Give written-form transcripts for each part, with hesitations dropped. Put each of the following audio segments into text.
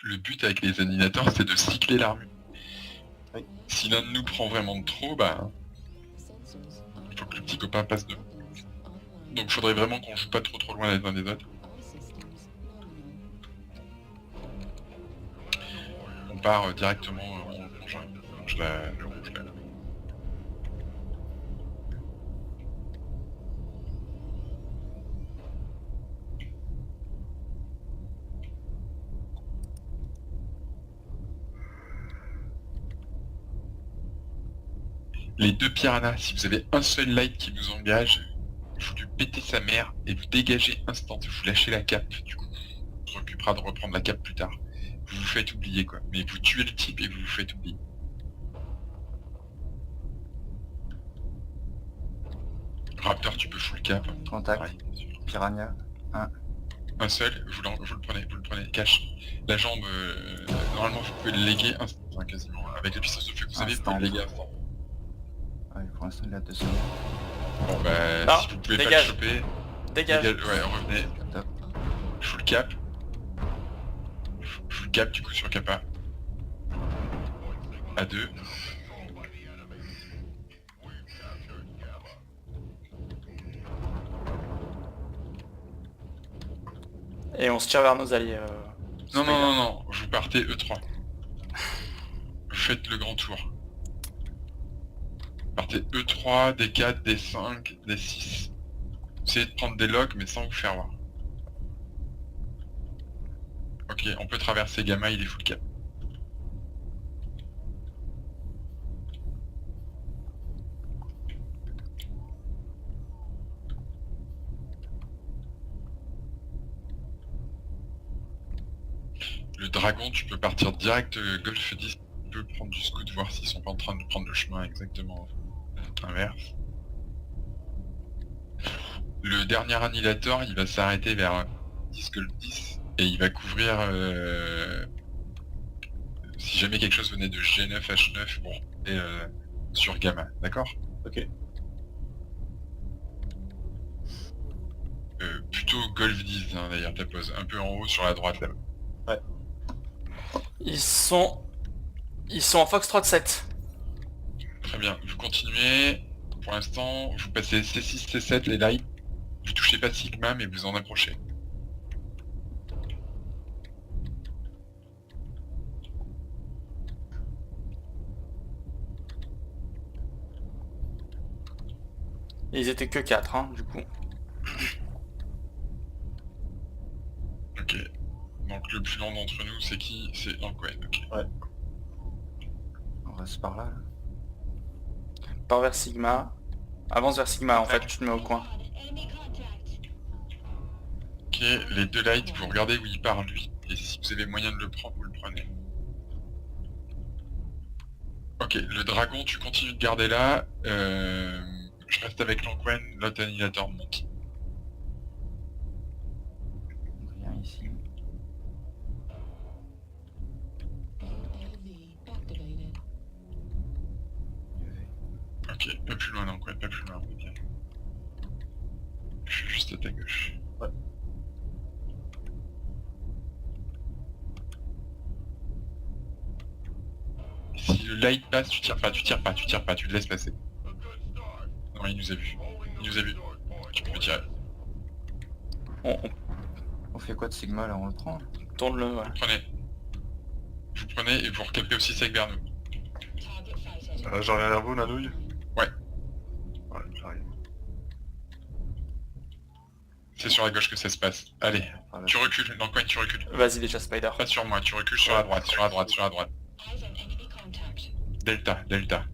Le but avec les animateurs, c'est de cycler l'armure. Oui. Si l'un de nous prend vraiment de trop, bah... il faut que le petit copain passe devant. Donc faudrait vraiment qu'on joue pas trop loin les uns des autres. On part directement en plongeant. Le rouge là. Les deux piranhas, si vous avez un seul light qui vous engage, vous lui pétez sa mère et vous dégagez instant, vous lâchez la cape, du coup. On s'occupera de reprendre la cape plus tard. Vous vous faites oublier quoi, mais vous tuez le type et vous vous faites oublier. Raptor, tu peux full cap. Contact. Pareil, bien sûr. Piranha. Un seul, vous le prenez, cash. La jambe, normalement vous pouvez le léguer instant, quasiment. Avec la puissance de feu que vous avez, vous pouvez le léguer instant. Ouais, pour l'instant il a 2 secondes. Bon bah, Non, si vous pouvez dégage. pas le choper, Dégage. ouais, revenez. Top. Full cap. Full cap du coup sur Kappa. À 2. Et on se tire vers nos alliés. Non, vous partez E3. Vous faites le grand tour. Partez E3, D4, D5, D6. Essayez de prendre des logs mais sans vous faire voir. Ok, on peut traverser Gamma, il est full cap. Le dragon, tu peux partir direct Golf 10, tu peux prendre du scout, voir s'ils sont pas en train de prendre le chemin exactement inverse. Le dernier annihilator, il va s'arrêter vers 10 Golf 10 et il va couvrir si jamais quelque chose venait de G9, H9 pour sur Gamma, d'accord? Ok. Plutôt Golf 10 hein, d'ailleurs, ta pose un peu en haut sur la droite là-bas. Ouais. Ils sont en Foxtrot 7. Très bien, vous continuez. Pour l'instant, vous passez C6, C7 les lights. Vous touchez pas Sigma mais vous en approchez. Et ils étaient que 4 hein, du coup. Ok. Donc le plus lent d'entre nous, c'est qui? C'est Anquen, ok. Ouais. On reste par là. Pars vers Sigma. Avance vers Sigma en fait, tu te mets au coin. Ok, les deux lights, vous regardez où il part lui. Et si vous avez moyen de le prendre, vous le prenez. Ok, le dragon, tu continues de garder là. Je reste avec l'Anquen, l'autre annihilateur monte. Rien ici. Ok, pas plus loin l'Anquen, pas plus loin. Ok. Je suis juste à ta gauche. Ouais. Si le light passe, tu tires pas, tu le laisses passer. Non, il nous a vu. Tu peux tirer. On fait quoi de Sigma là? On le prend? Tourne-le, ouais. Vous prenez et vous recapez aussi sec vers nous. Je reviens vers vous, Nanouille. Ouais. Ouais, j'arrive. C'est sur la gauche que ça se passe. Allez, Par là. tu recules, l'Anquen, tu recules. Vas-y déjà Spider. Pas sur moi, tu recules sur la droite, sur la droite. Delta.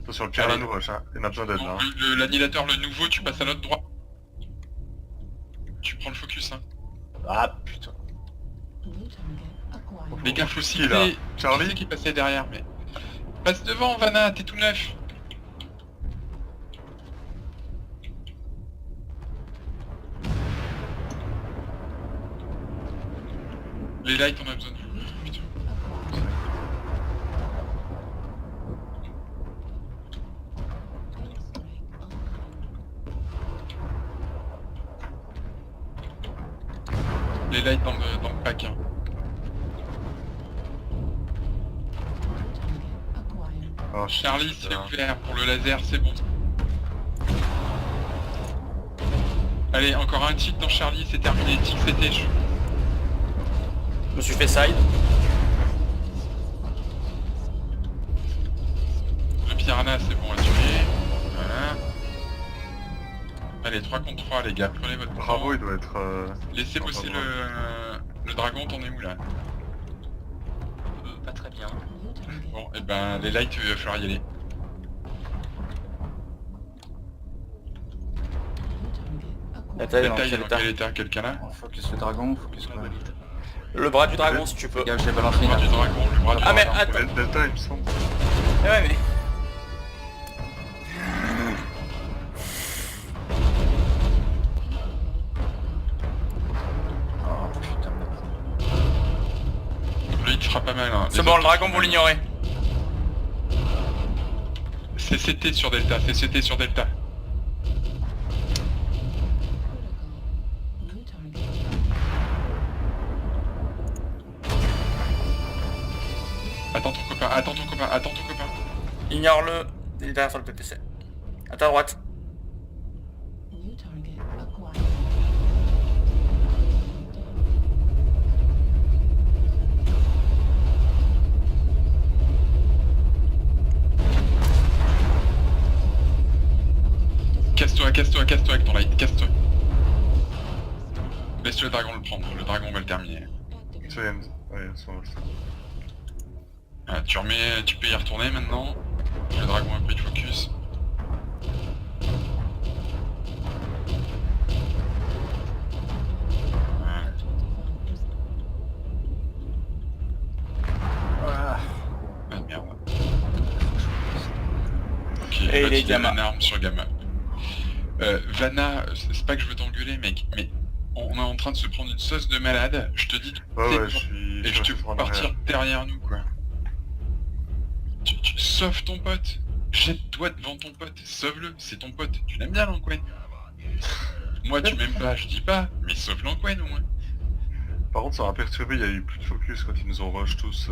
Faut sur le piano, machin. Il en a besoin d'aide là. Donc, Hein. l'annihilateur, le nouveau, tu passes à notre droite. Tu prends le focus, hein. Ah putain. Les gars, faut Qui, là cibler. Charlie Je sais qui passait derrière, mais... Passe devant, Vanna, t'es tout neuf. Les lights, on a besoin de vous. Putain. les lights dans le pack. Hein. Oh, Charlie, shit, c'est là. ouvert pour le laser, c'est bon. Allez, encore un tick dans Charlie, c'est terminé. Tick, c'était chaud. Je me suis fait side. Le piranha, c'est bon à tuer. Voilà. Allez, 3 contre 3, les gars, prenez votre Bravo, temps. il doit être... Laissez bosser le dragon, t'en es où là? Pas très bien. Bon, et ben, les lights, il va falloir y aller. La taille, La dans taille, quel dans état quel état? Quelqu'un là? On focus le dragon, focus quoi. Le bras du dragon si tu peux. Regarde, j'ai balancé Le une bras du attaque. dragon, le bras du Ah mais dragon. attends. Delta, il me semble. Ouais mais... Oh putain. Lui, il te fera pas mal. Hein. C'est Les bon, autres, le dragon ils sont vous l'ignorez. CCT sur Delta, CCT sur Delta. Attends ton copain, attends ton copain, attends ton copain. Ignore-le, il est derrière sur le PPC. À ta droite. Casse-toi, casse-toi, casse-toi avec ton light, casse-toi. Laisse le dragon le prendre, le dragon va le terminer. C'est end. Ouais, ça va. Ah, tu peux y retourner maintenant. Le dragon a pris le focus. Voilà. Voilà. Ah merde. Ok, Et va il est tirer Gamma. une arme sur Gamma. Vanna, c'est pas que je veux t'engueuler mec, mais on est en train de se prendre une sauce de malade, je te dis, Ouais, t'es ouais, bon, je suis... et je te suis vois en partir arrière. derrière nous quoi. Sauve ton pote, jette-toi devant ton pote, sauve-le, c'est ton pote, tu l'aimes bien l'Anquen. Moi tu m'aimes pas, je dis pas, mais sauve l'Anquen au moins. Par contre, ça m'a perturbé, il y a eu plus de focus quand ils nous ont rush tous.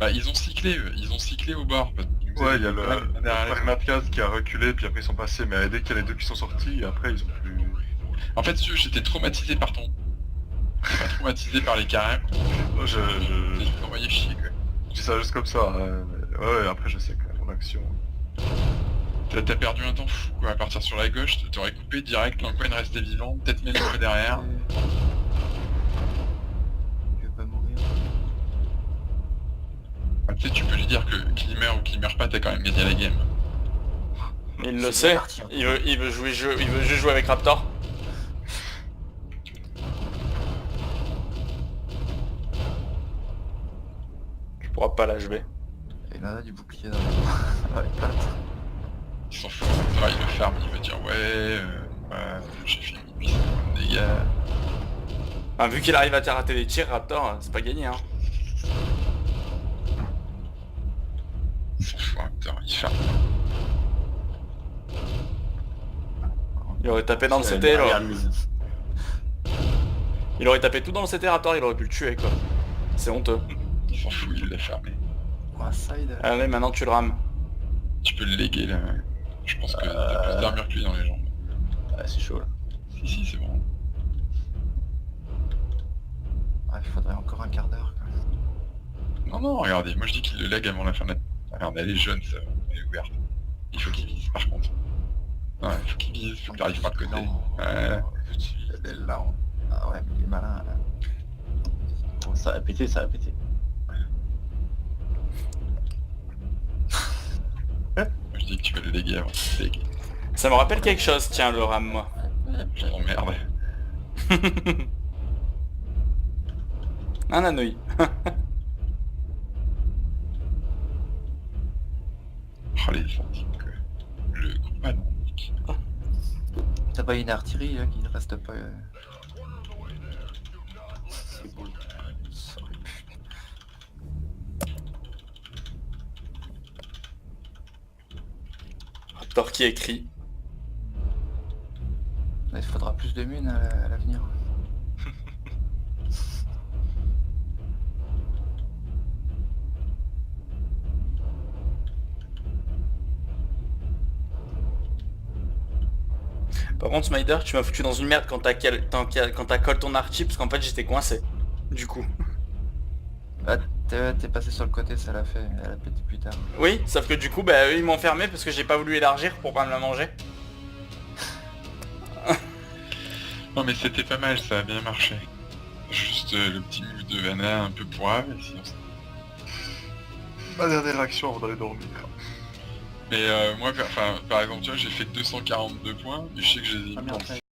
Bah ils ont cyclé eux, ils ont cyclé au bord. Ils nous Ouais, avaient il y a pas le derrière les- Pragmatcast qui a reculé, puis après ils sont passés, mais dès qu'il y a les deux qui sont sortis, après ils ont plus... En fait si tu veux, j'étais traumatisé par ton... Pas traumatisé par les carèmes, Je j'ai envoyé chier quoi. dis ça juste comme ça, mais ouais, après je sais que mon action... T'as perdu un temps fou quoi, à partir sur la gauche, t'aurais coupé direct, l'Anquen restait vivant, peut-être même une fois derrière. Il veut pas mourir. Ah, tu sais, tu peux lui dire que qu'il meurt ou qu'il meurt pas, t'as quand même gagné la game. Il le C'est sait. parti, hein. Il veut jouer il veut juste jouer avec Raptor. Tu pourras pas l'HB. Et là, du bouclier dans les... ouais, pattes. Il s'en fout, ça, il le ferme, il va dire ouais, j'ai fait 1800 de dégâts. Enfin, vu qu'il arrive à te rater des tirs, Raptor, c'est pas gagné hein. Il s'en fout, putain, il ferme. Il aurait tapé dans le CT, il aurait... il aurait tapé tout dans le CT, Raptor, il aurait pu le tuer quoi. C'est honteux. Il s'en fout, il l'a fermé. Oh, side. Allez, maintenant tu le rames. Tu peux le léguer là. Je pense que t'as plus d'armure que lui dans les jambes. Ah, c'est chaud là. Si, c'est bon. Ah, il faudrait encore un quart d'heure. Non, regardez, moi je dis qu'il le lag avant la fin de la... Regarde, elle est jeune, ça, elle est ouverte. Il faut qu'il vise, par contre. Ouais, il faut qu'il vise, faut qu'il arrive par le côté. Ouais. Il est là. Ah ouais, mais il est malin là. Bon, ça a pété, ça a pété. Moi je dis que tu vas le léguer avant qu'il te légue. Ça me rappelle quelque chose, tiens, le ram, moi. Je t'emmerde. Un anouille. Oh les fantiques quoi. Le combat non. T'as pas une artillerie là qui ne reste pas... C'est cool. Sorry. Raptor qui écrit. Il faudra plus de munes à l'avenir. Par contre, Smider, tu m'as foutu dans une merde quand t'as call ton archi, parce qu'en fait j'étais coincé. Du coup. Bah t'es passé sur le côté, ça l'a fait, elle a pété plus tard. Oui, sauf que du coup, bah eux ils m'ont fermé parce que j'ai pas voulu élargir pour pas me la manger. Non mais c'était pas mal, ça a bien marché. Juste le petit move de Vanna un peu pourrave, et sinon Ma dernière action avant d'aller dormir. Mais moi, par exemple, tu vois, j'ai fait 242 points, mais je sais que j'ai Ah, merde,